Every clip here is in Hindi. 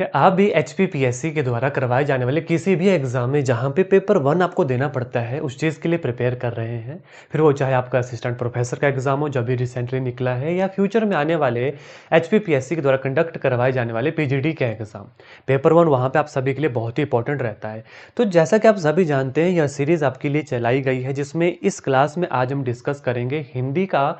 क्या आप भी एचपीपीएससी के द्वारा करवाए जाने वाले किसी भी एग्जाम में जहां पे पेपर वन आपको देना पड़ता है उस चीज़ के लिए प्रिपेयर कर रहे हैं, फिर वो चाहे आपका असिस्टेंट प्रोफेसर का एग्जाम हो जब भी रिसेंटली निकला है या फ्यूचर में आने वाले एचपीपीएससी के द्वारा कंडक्ट करवाए जाने वाले पीजीडी के एग्जाम, पेपर वन वहां पे आप सभी के लिए बहुत ही इंपॉर्टेंट रहता है। तो जैसा कि आप सभी जानते हैं, यह सीरीज आपके लिए चलाई गई है जिसमें इस क्लास में आज हम डिस्कस करेंगे हिंदी का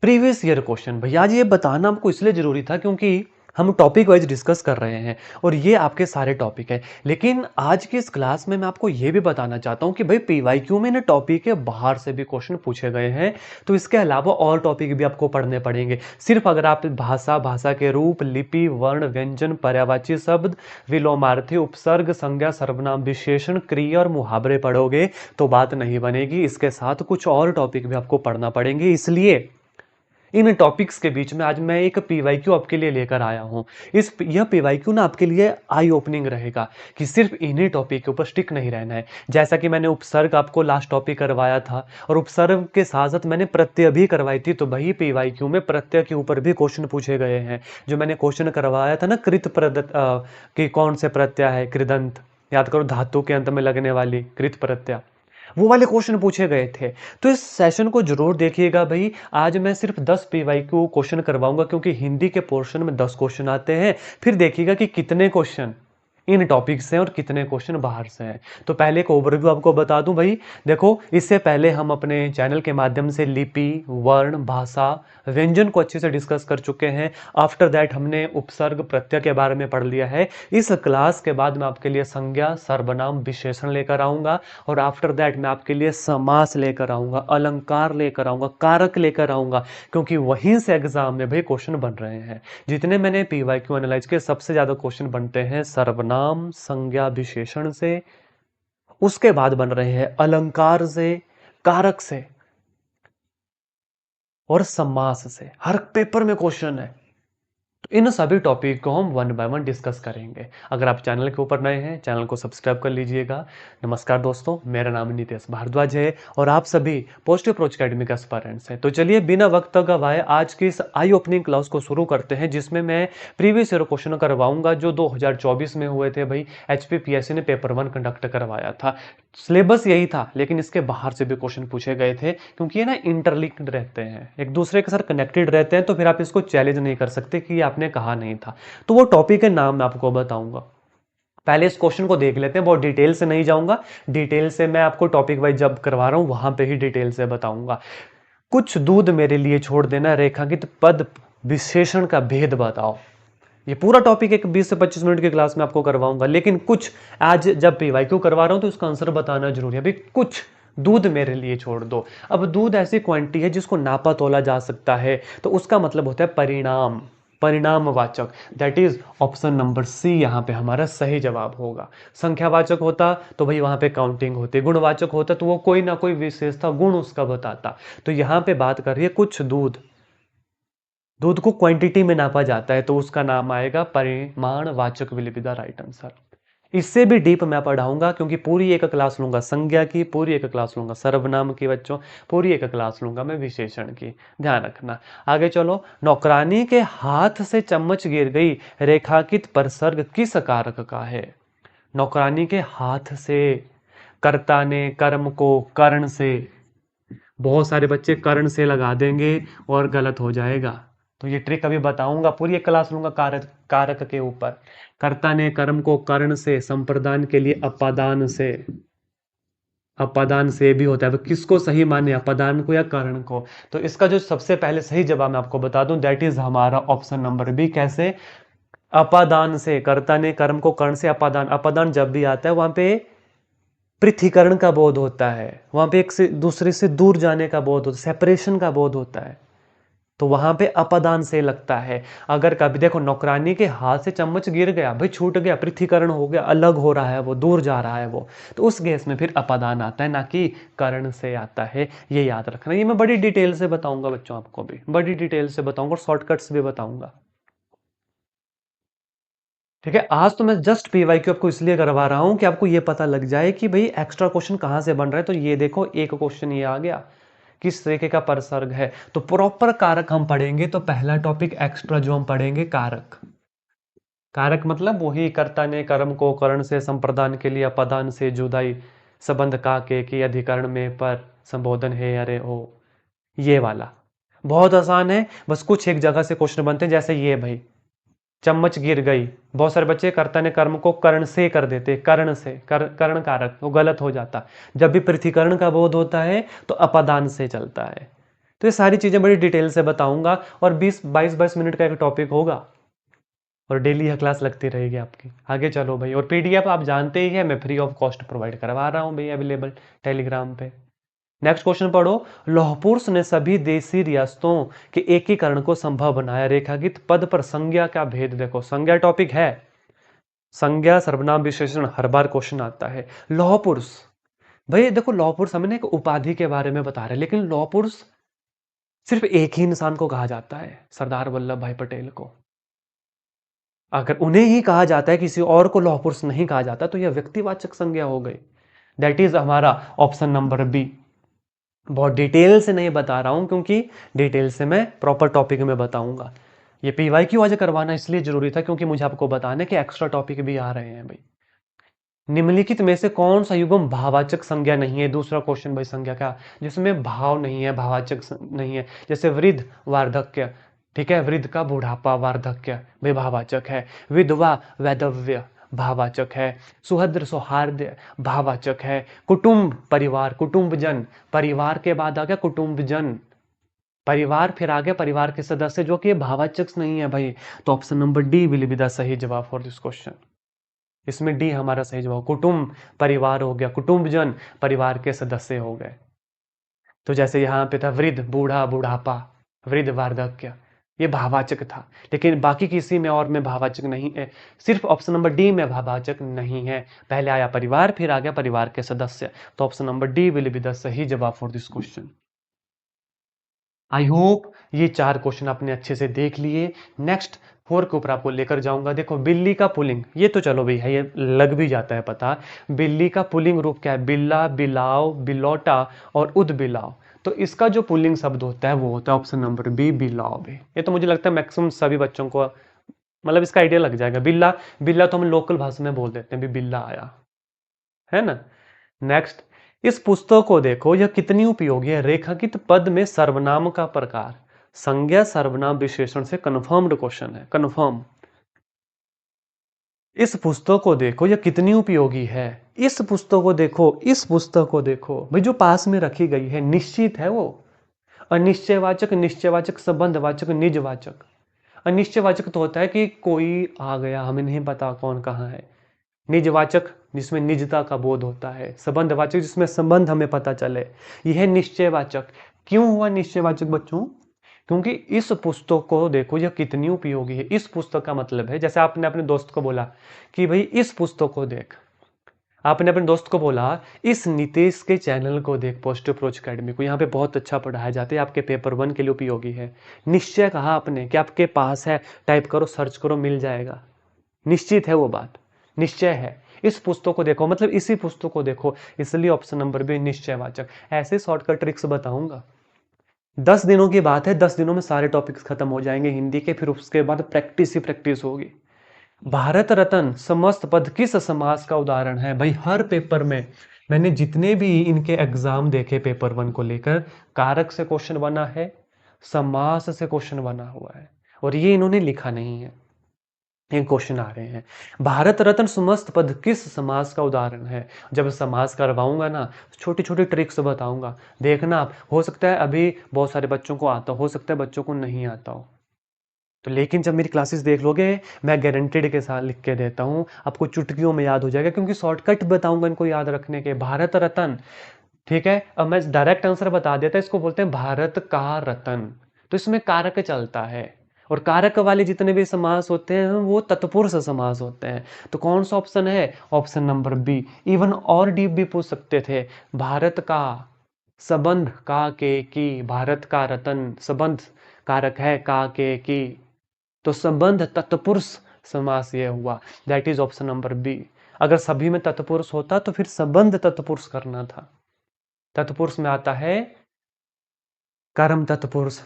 प्रीवियस ईयर क्वेश्चन। भैया आज ये बताना हमको इसलिए जरूरी था क्योंकि हम टॉपिक वाइज डिस्कस कर रहे हैं और ये आपके सारे टॉपिक हैं। लेकिन आज की इस क्लास में मैं आपको ये भी बताना चाहता हूँ कि भाई पीवाईक्यू में ना टॉपिक के बाहर से भी क्वेश्चन पूछे गए हैं, तो इसके अलावा और टॉपिक भी आपको पढ़ने पड़ेंगे। सिर्फ अगर आप भाषा के रूप, लिपि, वर्ण, व्यंजन, पर्यायवाची शब्द, विलोमार्थी, उपसर्ग, संज्ञा, सर्वनाम, विशेषण, क्रिया और मुहावरे पढ़ोगे तो बात नहीं बनेगी। इसके साथ कुछ और टॉपिक भी आपको पढ़ना पड़ेंगे। इसलिए इन टॉपिक्स के बीच में आज मैं एक पीवाईक्यू आपके लिए लेकर आया हूं। यह पीवाईक्यू ना आपके लिए आई ओपनिंग रहेगा कि सिर्फ इन्हीं टॉपिक के ऊपर स्टिक नहीं रहना है। जैसा कि मैंने उपसर्ग आपको लास्ट टॉपिक करवाया था और उपसर्ग के साथ साथ मैंने प्रत्यय भी करवाई थी, तो वही पीवाईक्यू में प्रत्यय के ऊपर भी क्वेश्चन पूछे गए हैं। जो मैंने क्वेश्चन करवाया था ना, कृत कि कौन से प्रत्यय है, कृदंत, याद करो, धातु के अंत में लगने वाली कृत प्रत्यय, वो वाले क्वेश्चन पूछे गए थे। तो इस सेशन को जरूर देखिएगा भाई। आज मैं सिर्फ 10 पीवाईक्यू क्वेश्चन करवाऊंगा क्योंकि हिंदी के पोर्शन में 10 क्वेश्चन आते हैं। फिर देखिएगा कि कितने क्वेश्चन इन टॉपिक से हैं और कितने क्वेश्चन बाहर से हैं। तो पहले एक ओवरव्यू आपको बता दूं भाई। देखो, इससे पहले हम अपने चैनल के माध्यम से लिपि, वर्ण, भाषा, व्यंजन को अच्छे से डिस्कस कर चुके हैं। आफ्टर दैट हमने उपसर्ग, प्रत्यय के बारे में पढ़ लिया है। इस क्लास के बाद मैं आपके लिए संज्ञा, सर्वनाम, विशेषण लेकर आऊंगा और आफ्टर दैट मैं आपके लिए समास लेकर आऊंगा, अलंकार लेकर आऊंगा, कारक लेकर आऊंगा, क्योंकि वहीं से एग्जाम में भाई क्वेश्चन बन रहे हैं। जितने मैंने पीवाईक्यू एनालाइज किए सबसे ज्यादा क्वेश्चन बनते हैं सर्वनाम, संज्ञा, विशेषण से। उसके बाद बन रहे हैं अलंकार से, कारक से और समास से। हर पेपर में क्वेश्चन है। तो इन सभी टॉपिक को हम वन बाय वन डिस्कस करेंगे। अगर आप चैनल के ऊपर नए हैं, चैनल को सब्सक्राइब कर लीजिएगा। नमस्कार दोस्तों, मेरा नाम नितेश भारद्वाज है और आप सभी पॉजिटिव अप्रोच एकेडमी के एस्पायरेंट्स हैं। तो चलिए बिना वक्त गवाए आज की इस आई ओपनिंग क्लास को शुरू करते हैं, जिसमें मैं प्रीवियस ईयर क्वेश्चन करवाऊंगा जो 2024 में हुए थे। भाई एचपीपीएससी ने पेपर वन कंडक्ट करवाया था। सिलेबस यही था लेकिन इसके बाहर से भी क्वेश्चन पूछे गए थे, क्योंकि ये ना इंटरलिंक्ड रहते हैं, एक दूसरे के साथ कनेक्टेड रहते हैं। तो फिर आप इसको चैलेंज नहीं कर सकते कि आपने कहा नहीं था। तो वो टॉपिक के नाम मैं आपको बताऊंगा। पहले इस क्वेश्चन को देख लेते हैं, बहुत डिटेल से नहीं जाऊंगा। डिटेल से मैं आपको टॉपिक वाइज जब करवा रहा हूं वहां पे ही डिटेल से बताऊंगा। कुछ दूध मेरे लिए छोड़ देना, रेखांकित पद विशेषण का भेद बताओ। ये पूरा टॉपिक एक 20 से 25 मिनट की क्लास में आपको करवाऊंगा, लेकिन कुछ आज जब पीवाईक्यू करवा रहा हूं तो इसका आंसर बताना जरूरी है। अभी कुछ दूध मेरे लिए छोड़ दो। अब दूध ऐसी क्वांटिटी है जिसको नापा तोला जा सकता है, तो उसका मतलब होता है परिणाम, परिणामवाचक। That is option number C यहां पे हमारा सही जवाब होगा। संख्यावाचक होता तो भाई वहां पे काउंटिंग होती, गुणवाचक होता तो वो कोई ना कोई विशेषता, गुण उसका बताता। तो यहां पे बात कर रही है कुछ दूध, दूध को क्वांटिटी में नापा जाता है तो उसका नाम आएगा परिमाणवाचक, will be the right answer. इससे भी डीप मैं पढ़ाऊंगा क्योंकि पूरी एक क्लास लूंगा संज्ञा की, पूरी एक क्लास लूंगा सर्वनाम की बच्चों, पूरी एक क्लास लूंगा मैं विशेषण की, ध्यान रखना। आगे चलो। नौकरानी के हाथ से चम्मच गिर गई, रेखांकित परसर्ग किस कारक का है? नौकरानी के हाथ से, कर्ता ने कर्म को कर्ण से, बहुत सारे बच्चे कर्ण से लगा देंगे और गलत हो जाएगा। तो ये ट्रिक अभी बताऊंगा, पूरी एक क्लास लूंगा कारक कारक के ऊपर। कर्ता ने कर्म को कर्ण से, संप्रदान के लिए अपादान से, अपादान से भी होता है। अब किसको सही माने, अपादान को या कर्ण को? तो इसका जो सबसे पहले सही जवाब मैं आपको बता दूं, दैट इज हमारा ऑप्शन नंबर बी। कैसे? अपादान से। कर्ता ने कर्म को कर्ण से, अपादान, अपादान जब भी आता है वहां पे पृथ्वीकरण का बोध होता है, वहां पे एक से दूसरे से दूर जाने का बोध होता है, सेपरेशन का बोध होता है, तो वहां पे अपदान से लगता है। अगर कभी देखो नौकरानी के हाथ से चम्मच गिर गया, भाई छूट गया, पृथ्वीकरण हो गया, अलग हो रहा है, वो दूर जा रहा है वो, तो उस केस में फिर अपदान आता है, ना कि कर्ण से आता है। ये याद रखना। ये मैं बड़ी डिटेल से बताऊंगा बच्चों, आपको भी बड़ी डिटेल से बताऊंगा और शॉर्टकट्स भी बताऊंगा। ठीक है, आज तो मैं जस्ट पीवाईक्यू आपको इसलिए करवा रहा हूं कि आपको ये पता लग जाए कि भाई एक्स्ट्रा क्वेश्चन कहां से बन रहा है। तो ये देखो, एक क्वेश्चन ये आ गया, किस रेखे का परसर्ग है? तो प्रॉपर कारक हम पढ़ेंगे। तो पहला टॉपिक एक्स्ट्रा जो हम पढ़ेंगे, कारक। कारक मतलब वही कर्ता ने कर्म को करण से संप्रदान के लिए अपदान से जुदाई संबंध का के अधिकरण में पर संबोधन है अरे ओ, ये वाला बहुत आसान है। बस कुछ एक जगह से क्वेश्चन बनते हैं, जैसे ये भाई चम्मच गिर गई, बहुत सारे बच्चे कर्ता ने कर्म को कर्ण से कर देते, कर्ण से कर्ण कारक, वो गलत हो जाता। जब भी पृथ्वीकरण का बोध होता है तो अपादान से चलता है। तो ये सारी चीजें बड़ी डिटेल से बताऊंगा और 20-22 मिनट का एक टॉपिक होगा और डेली यह क्लास लगती रहेगी आपकी। आगे चलो भाई, और पीडीएफ आप जानते ही है मैं फ्री ऑफ कॉस्ट प्रोवाइड करवा रहा हूँ भाई, अवेलेबल टेलीग्राम पे। नेक्स्ट क्वेश्चन पढ़ो। लौह पुरुष ने सभी देशी रियासतों के एकीकरण को संभव बनाया। रेखांकित पद पर संज्ञा का भेद देखो, संज्ञा टॉपिक है, संज्ञा सर्वनाम विशेषण हर बार क्वेश्चन आता है। लौह पुरुष, भाई देखो लौह पुरुष हमें एक उपाधि के बारे में बता रहे हैं, लेकिन लौह पुरुष सिर्फ एक ही इंसान को कहा जाता है, सरदार वल्लभ भाई पटेल को। अगर उन्हें ही कहा जाता है, किसी और को लौह पुरुष नहीं कहा जाता, तो यह व्यक्तिवाचक संज्ञा हो गई। दैट इज हमारा ऑप्शन नंबर बी। बहुत डिटेल से नहीं बता रहा हूं क्योंकि डिटेल से मैं प्रॉपर टॉपिक में बताऊंगा। ये पीवाई क्यों आज करवाना इसलिए जरूरी था क्योंकि मुझे आपको बताने के एक्स्ट्रा टॉपिक भी आ रहे हैं भाई। निम्नलिखित में से कौन सा युग्म भाववाचक संज्ञा नहीं है? दूसरा क्वेश्चन भाई, संज्ञा का जिसमें भाव नहीं है, भाववाचक नहीं है, जैसे वृद्ध वार्धक्य, ठीक है, वृद्ध का बुढ़ापा वार्धक्य भाई भाववाचक है। विधवा वैधव्य भाववाचक है। सुहृद सौहार्द भाववाचक है। कुटुंब परिवार, कुटुंबजन, परिवार के बाद आ गया कुटुंबजन, परिवार फिर आ गया परिवार के सदस्य, जो कि भाववाचक नहीं है भाई। तो option number D will be the सही जवाब फॉर दिस क्वेश्चन। इसमें डी हमारा सही जवाब। कुटुंब परिवार हो गया, कुटुंबजन परिवार के सदस्य हो गए। तो जैसे यहाँ पे था वृद्ध बूढ़ा बुढ़ापा, वृद्ध वार्धक्य, ये भाववाचक था, लेकिन बाकी किसी में और में भाववाचक नहीं है, सिर्फ ऑप्शन नंबर डी में भाववाचक नहीं है। पहले आया परिवार फिर आ गया परिवार के सदस्य, तो option number D will be the सही जवाब for this question. I hope ये 4 क्वेश्चन आपने अच्छे से देख लिए। नेक्स्ट 4 के ऊपर आपको लेकर जाऊंगा। देखो बिल्ली का पुलिंग, ये तो चलो भैया ये लग भी जाता है पता। बिल्ली का पुलिंग रूप क्या है? बिल्ला, बिलाव, बिलौटा और उद बिलाव। तो इसका जो पुलिंग शब्द होता है वो होता है ऑप्शन नंबर बी, बिलाव। ये तो मुझे लगता है मैक्सिमम सभी बच्चों को मतलब इसका आइडिया लग जाएगा। बिल्ला, बिल्ला तो हम लोकल भाषा में बोल देते हैं भी बिल्ला आया, है ना। नेक्स्ट, इस पुस्तक को देखो, यह कितनी उपयोगी है? रेखांकित पद में सर्वनाम का प्रकार, संज्ञा सर्वनाम विशेषण से कन्फर्म्ड क्वेश्चन है, कन्फर्म। इस पुस्तक को देखो, यह कितनी उपयोगी है। इस पुस्तक को देखो, इस पुस्तक को देखो भाई, जो पास में रखी गई है निश्चित है वो। अनिश्चयवाचक, निश्चयवाचक, संबंधवाचक, निजवाचक। अनिश्चयवाचक तो होता है कि कोई आ गया हमें नहीं पता कौन कहाँ है। निजवाचक जिसमें निजता का बोध होता है। संबंधवाचक जिसमें संबंध हमें पता चले। यह निश्चयवाचक। क्यों हुआ निश्चयवाचक बच्चों? क्योंकि इस पुस्तक को देखो यह कितनी उपयोगी है। इस पुस्तक का मतलब है, जैसे आपने अपने दोस्त को बोला कि भाई इस पुस्तक को देख, आपने अपने दोस्त को बोला इस नीतीश के चैनल को देख, पोस्ट अप्रोच अकेडमी को, यहाँ पे बहुत अच्छा पढ़ाया जाता है, आपके पेपर 1 के लिए उपयोगी है। निश्चय कहा आपने कि आपके पास है, टाइप करो सर्च करो मिल जाएगा, निश्चित है वो बात, निश्चय है। इस पुस्तक को देखो मतलब इसी पुस्तक को देखो, इसलिए ऑप्शन नंबर बी निश्चयवाचक। ऐसे शॉर्टकट ट्रिक्स बताऊंगा। 10 दिनों की बात है, 10 दिनों में सारे टॉपिक्स खत्म हो जाएंगे हिंदी के, फिर उसके बाद प्रैक्टिस ही प्रैक्टिस होगी। भारत रत्न समस्त पद किस समास का उदाहरण है? भाई हर पेपर में मैंने जितने भी इनके एग्जाम देखे पेपर 1 को लेकर, कारक से क्वेश्चन बना है, समास से क्वेश्चन बना हुआ है, और ये इन्होंने लिखा नहीं है, ये क्वेश्चन आ रहे हैं। भारत रत्न समस्त पद किस समास का उदाहरण है? जब समास करवाऊंगा ना, छोटी छोटी ट्रिक्स बताऊंगा, देखना आप। हो सकता है अभी बहुत सारे बच्चों को आता हो सकता है बच्चों को नहीं आता हो, तो लेकिन जब मेरी क्लासेस देख लोगे, मैं गारंटेड के साथ लिख के देता हूँ, आपको चुटकियों में याद हो जाएगा, क्योंकि शॉर्टकट बताऊंगा इनको याद रखने के। भारत रत्न, ठीक है। अब मैं डायरेक्ट आंसर बता देता, इसको बोलते हैं भारत का रत्न। तो इसमें कारक चलता है, और कारक वाले जितने भी समास होते हैं वो तत्पुरुष समास होते हैं। तो कौन सा ऑप्शन है? Option number B. इवन और डीप भी पूछ सकते थे। भारत का संबंध का के की, भारत का रतन संबंध कारक है का के की, तो संबंध तत्पुरुष समास ये हुआ। That is option number B. अगर सभी में तत्पुरुष होता तो फिर संबंध तत्पुरुष करना था। तत्पुरुष में आता है कर्म तत्पुरुष,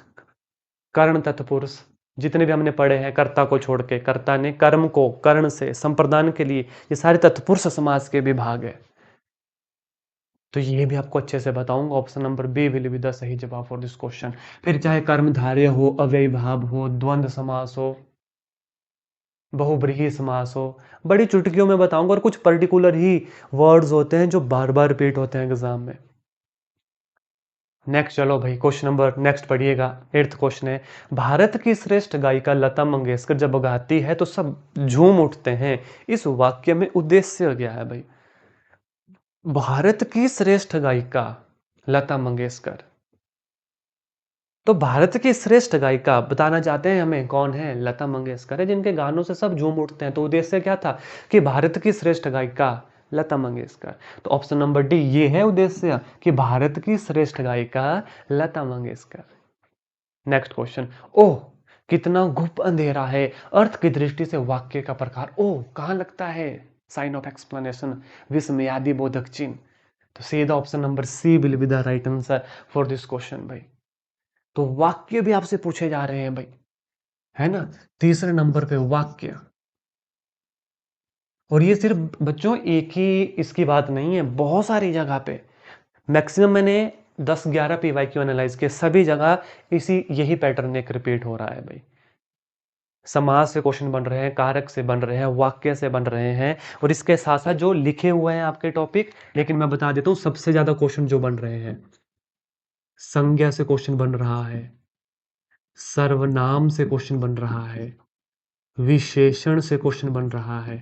कर्ण तत्पुरुष, जितने भी हमने पढ़े हैं कर्ता को छोड़ के, कर्ता ने कर्म को कर्ण से संप्रदान के लिए, ये सारे तत्पुरुष समास के विभाग है। तो ये भी आपको अच्छे से बताऊंगा। Option number B will be the सही जवाब फॉर दिस क्वेश्चन। फिर चाहे कर्मधारय हो, अव्ययी भाव हो, द्वंद्व समास हो, बहुब्रीहि समास हो, बड़ी चुटकियों में बताऊंगा। और कुछ पर्टिकुलर ही वर्ड्स होते हैं जो बार बार रिपीट होते हैं एग्जाम में। नेक्स्ट चलो भाई, क्वेश्चन नंबर नेक्स्ट पढ़िएगा। 8th क्वेश्चन है, भारत की श्रेष्ठ गायिका लता मंगेशकर जब गाती है तो सब झूम उठते हैं, इस वाक्य में उद्देश्य क्या है भाई? भारत की श्रेष्ठ गायिका लता मंगेशकर, तो भारत की श्रेष्ठ गायिका बताना चाहते हैं हमें कौन है? लता मंगेशकर है, जिनके गानों से सब झूम उठते हैं। तो उद्देश्य क्या था? कि भारत की श्रेष्ठ गायिका लता मंगेशकर। तो ऑप्शन नंबर डी ये है उद्देश्य, कि भारत की श्रेष्ठ गायिका लता मंगेशकर। नेक्स्ट क्वेश्चन, ओह कितना गुप्त अंधेरा है, अर्थ की दृष्टि से वाक्य का प्रकार ओह कहां लगता है? साइन ऑफ एक्सप्लेनेशन, विस्मयादि बोधक चिन्ह। तो सीधा option number C will be the right answer for this question भाई। तो वाक्य भी आपसे पूछे जा रहे हैं भाई, है ना? तीसरे नंबर पे वाक्य। और ये सिर्फ बच्चों एक ही इसकी बात नहीं है, बहुत सारी जगह पे मैक्सिमम मैंने 10-11 पीवाईक्यू एनालाइज किए, सभी जगह इसी यही पैटर्न एक रिपीट हो रहा है भाई। समास से क्वेश्चन बन रहे हैं, कारक से बन रहे हैं, वाक्य से बन रहे हैं, और इसके साथ साथ जो लिखे हुए हैं आपके टॉपिक, लेकिन मैं बता देता हूं सबसे ज्यादा क्वेश्चन जो बन रहे हैं, संज्ञा से क्वेश्चन बन रहा है, सर्वनाम से क्वेश्चन बन रहा है, विशेषण से क्वेश्चन बन रहा है,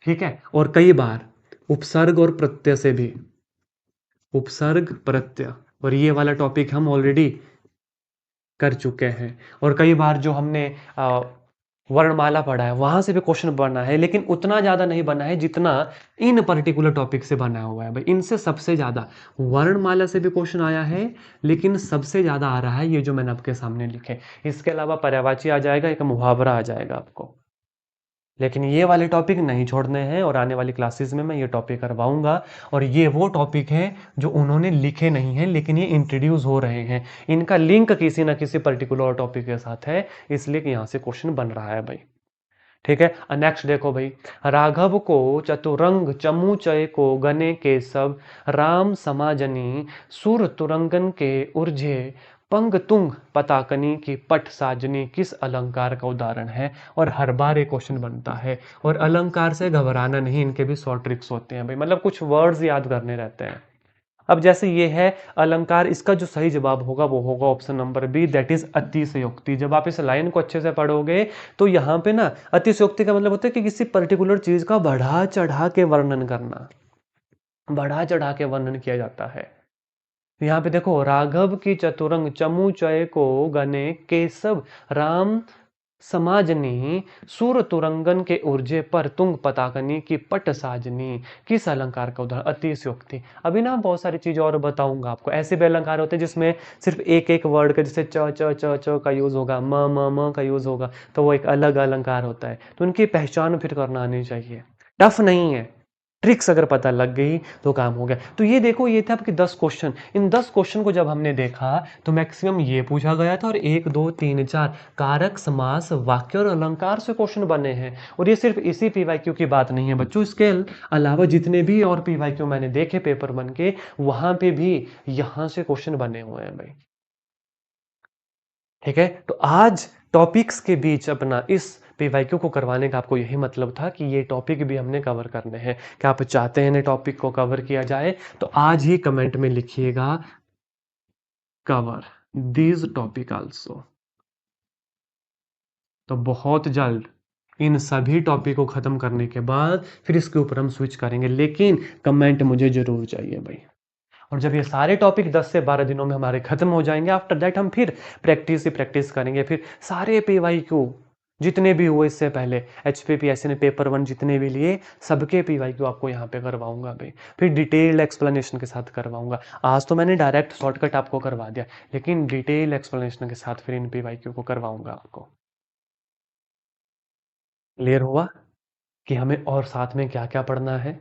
ठीक है? और कई बार उपसर्ग और प्रत्यय से भी, उपसर्ग प्रत्यय, और ये वाला टॉपिक हम ऑलरेडी कर चुके हैं। और कई बार जो हमने वर्णमाला पढ़ा है वहां से भी क्वेश्चन बना है, लेकिन उतना ज्यादा नहीं बना है जितना इन पर्टिकुलर टॉपिक से बना हुआ है भाई। इनसे सबसे ज्यादा वर्णमाला से भी क्वेश्चन आया है, लेकिन सबसे ज्यादा आ रहा है ये जो मैंने आपके सामने लिखे। इसके अलावा पर्यायवाची आ जाएगा, एक मुहावरा आ जाएगा आपको, लेकिन ये वाले टॉपिक नहीं छोड़ने हैं, और आने वाली क्लासेस में मैं ये टॉपिक करवाऊंगा। और ये वो टॉपिक है जो उन्होंने लिखे नहीं हैं, लेकिन ये इंट्रोड्यूस हो रहे हैं, इनका लिंक किसी ना किसी पर्टिकुलर टॉपिक के साथ है, इसलिए कि यहाँ से क्वेश्चन बन रहा है भाई। ठीक है, नेक्स्ट देखो भाई, राघव को चतुरंग चमूचय को गने के सब, राम समाजनी सुर तुरंगन के उर्जे, पंग तुंग पताकनी की पट साजनी किस अलंकार का उदाहरण है? और हर बार एक क्वेश्चन बनता है, और अलंकार से घबराना नहीं, इनके भी शॉर्ट ट्रिक्स होते हैं भाई, मतलब कुछ वर्ड्स याद करने रहते हैं। अब जैसे ये है अलंकार, इसका जो सही जवाब होगा वो होगा option number B, that is अतिशयोक्ति। जब आप इस लाइन को अच्छे से पढ़ोगे तो यहाँ पे ना अतिशयोक्ति का मतलब होता है कि किसी पर्टिकुलर चीज का बढ़ा चढ़ा के वर्णन करना, बढ़ा चढ़ा के वर्णन किया जाता है। यहाँ पे देखो, राघव की चतुरंग चमूचय को गने केशव, राम समाजनी सुर तुरंगन के उर्जे पर तुंग पताकनी की पट साजनी किस अलंकार का उदाहरण? अतिशयोक्ति। अभी ना बहुत सारी चीज और बताऊंगा आपको, ऐसे भी अलंकार होते हैं जिसमें सिर्फ एक एक वर्ड का, जैसे च च च च का यूज होगा, म का यूज होगा, तो वो एक अलग अलंकार होता है। तो उनकी पहचान फिर करना आनी चाहिए, टफ नहीं है, ट्रिक्स अगर पता लग गई तो काम हो गया। तो ये देखो, ये थे आपके 10 क्वेश्चन। इन 10 क्वेश्चन को जब हमने देखा तो मैक्सिमम ये पूछा गया था, और 1 2 3 4 कारक समास वाक्य और अलंकार से क्वेश्चन बने हैं। और ये सिर्फ इसी पीवाईक्यू की बात नहीं है बच्चों, इसके अलावा जितने भी और पीवाईक्यू मैंने देखे पेपर बन के, वहां पे भी यहां से क्वेश्चन बने हुए हैं भाई। ठीक है, तो आज टॉपिक्स के बीच अपना इस पीवाईक्यू को करवाने का आपको यही मतलब था कि ये टॉपिक भी हमने कवर करने हैं। क्या आप चाहते हैं इन्हें टॉपिक को कवर किया जाए? तो आज ही कमेंट में लिखिएगा कवर दीज टॉपिक आल्सो। तो बहुत जल्द इन सभी टॉपिक को खत्म करने के बाद फिर इसके ऊपर हम स्विच करेंगे, लेकिन कमेंट मुझे जरूर चाहिए भाई। और जब ये सारे टॉपिक 10 से 12 दिनों में हमारे खत्म हो जाएंगे, आफ्टर दैट हम फिर प्रैक्टिस ही प्रैक्टिस करेंगे। फिर सारे पीवाईक्यू जितने भी हुए इससे पहले, एचपीपीएससी ने पेपर 1 जितने भी लिए, सबके पीवाईक्यू आपको यहाँ पे करवाऊंगा भाई, फिर डिटेल्ड एक्सप्लेनेशन के साथ करवाऊंगा। आज तो मैंने डायरेक्ट शॉर्टकट आपको करवा दिया, लेकिन डिटेल एक्सप्लेनेशन के साथ फिर इन पीवाईक्यू को करवाऊंगा आपको। क्लियर हुआ कि हमें और साथ में क्या क्या पढ़ना है?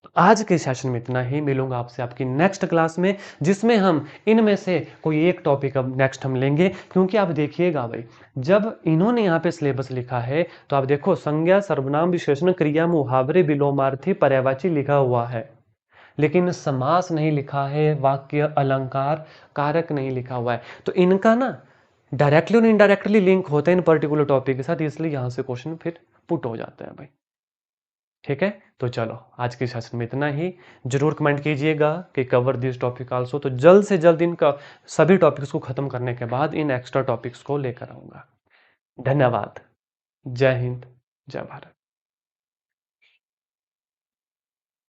तो आज के सेशन में इतना ही, मिलूंगा आपसे आपकी नेक्स्ट क्लास में, जिसमें हम इनमें से कोई एक टॉपिक अब नेक्स्ट हम लेंगे। क्योंकि आप देखिएगा भाई, जब इन्होंने यहाँ पे सिलेबस लिखा है तो आप देखो, संज्ञा, सर्वनाम, विशेषण, क्रिया, मुहावरे, विलोमार्थी, पर्यायवाची लिखा हुआ है, लेकिन समास नहीं लिखा है, वाक्य, अलंकार, कारक नहीं लिखा हुआ है। तो इनका ना डायरेक्टली और इनडायरेक्टली लिंक होते हैं इन पर्टिकुलर टॉपिक के साथ, इसलिए यहां से क्वेश्चन फिर पुट हो जाते हैं भाई। ठीक है, तो चलो आज के सेशन में इतना ही। जरूर कमेंट कीजिएगा कि कवर दिस टॉपिक आल्सो, तो जल्द से जल्द इनका सभी टॉपिक्स को खत्म करने के बाद इन एक्स्ट्रा टॉपिक्स को लेकर आऊंगा। धन्यवाद। जय हिंद, जय भारत।